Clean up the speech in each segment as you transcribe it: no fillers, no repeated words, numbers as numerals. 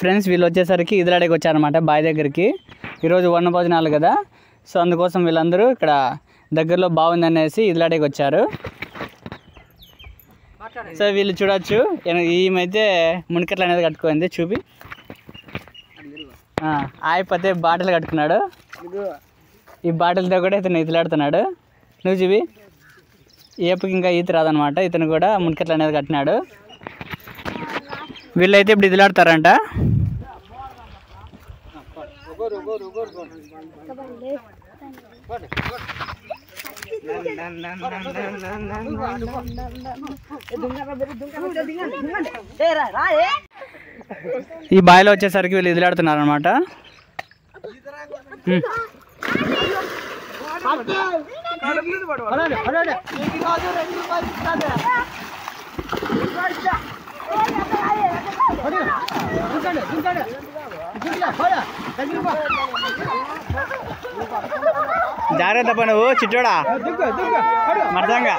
Friends వీళ్ళు వచ్చేసరికి ఇదిలాడకి వచ్చారన్నమాట బావి దగ్గరికి. ఈరోజు వన భోజనాలు కదా, సో అందుకోసం వీళ్ళందరూ ఇక్కడ దగ్గరలో బాగుందనేసి ఇదిలాడకి వచ్చారు. సో వీళ్ళు చూడొచ్చు, ఈమెయితే మునికట్లు అనేది కట్టుకుంది. చూపి ఆయపతే బాటిల్ కట్టుకున్నాడు. ఈ బాటిల్తో కూడా ఇతను ఈతలాడుతున్నాడు. నువ్వు చూపి ఏపుకి ఇంకా ఈత రాదనమాట. ఇతను కూడా మునికట్లు అనేది కట్టినాడు. వీళ్ళైతే ఇప్పుడు ఈతలాడతారంట. ఈ బావిలో వచ్చేసరికి వీళ్ళు ఈతలాడుతున్నారు అనమాట. జాగ్రత్త పో నువ్వు చిట్టోడా, మర్దంగా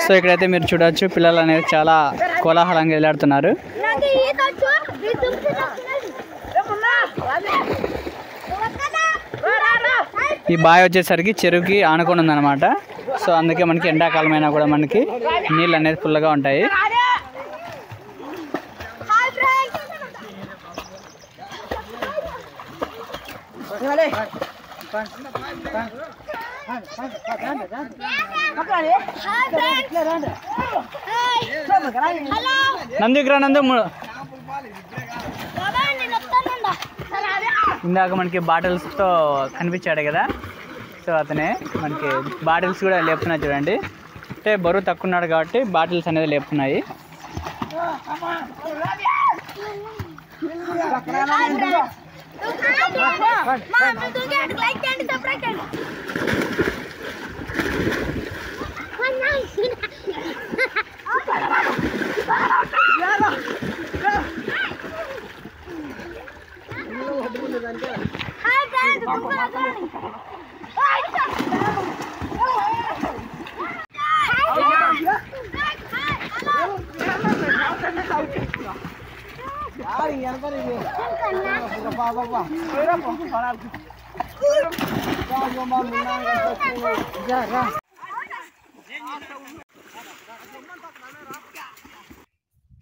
సో ఇక్కడైతే మీరు చూడొచ్చు, పిల్లలు అనేది చాలా కోలాహలంగా వెళ్ళాడుతున్నారు. ఈ బావి వచ్చేసరికి చెరువుకి ఆనుకొని ఉందన్నమాట. సో అందుకే మనకి ఎండాకాలం అయినా కూడా మనకి నీళ్ళు అనేది ఫుల్గా ఉంటాయి. నందుకురా నందు. ఇందాక మనకి బాటిల్స్తో కనిపించాడు కదా, సో అతనే మనకి బాటిల్స్ కూడా లేపుతున్నాయి చూడండి. అంటే బరువు తక్కువ ఉన్నాడు కాబట్టి బాటిల్స్ అనేది లేపుతున్నాయి.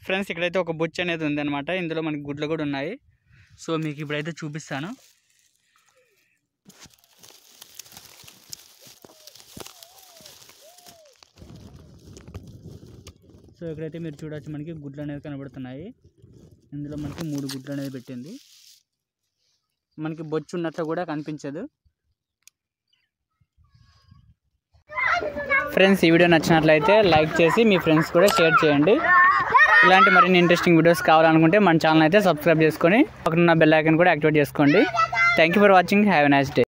ఫ్రెండ్స్ ఇక్కడైతే ఒక బొచ్చు అనేది ఉందన్నమాట. ఇందులో మనకి గుడ్లు కూడా ఉన్నాయి. సో మీకు ఇప్పుడైతే చూపిస్తాను. సో ఇక్కడైతే మీరు చూడొచ్చు, మనకి గుడ్లు అనేది కనబడుతున్నాయి. ఇందులో మనకి 3 గుడ్లు అనేది పెట్టింది. మనకి బొచ్చు ఉన్నట్లు కూడా కనిపించదు. ఫ్రెండ్స్ ఈ వీడియో నచ్చినట్లయితే లైక్ చేసి మీ ఫ్రెండ్స్ కూడా షేర్ చేయండి. ఇలాంటి మరిన్ని ఇంట్రెస్టింగ్ వీడియోస్ కావాలనుకుంటే మన ఛానల్ అయితే సబ్స్క్రైబ్ చేసుకొని పక్కన ఉన్న బెల్ ఐకాన్ కూడా యాక్టివేట్ చేసుకోండి. Thank you for watching. Have a nice day.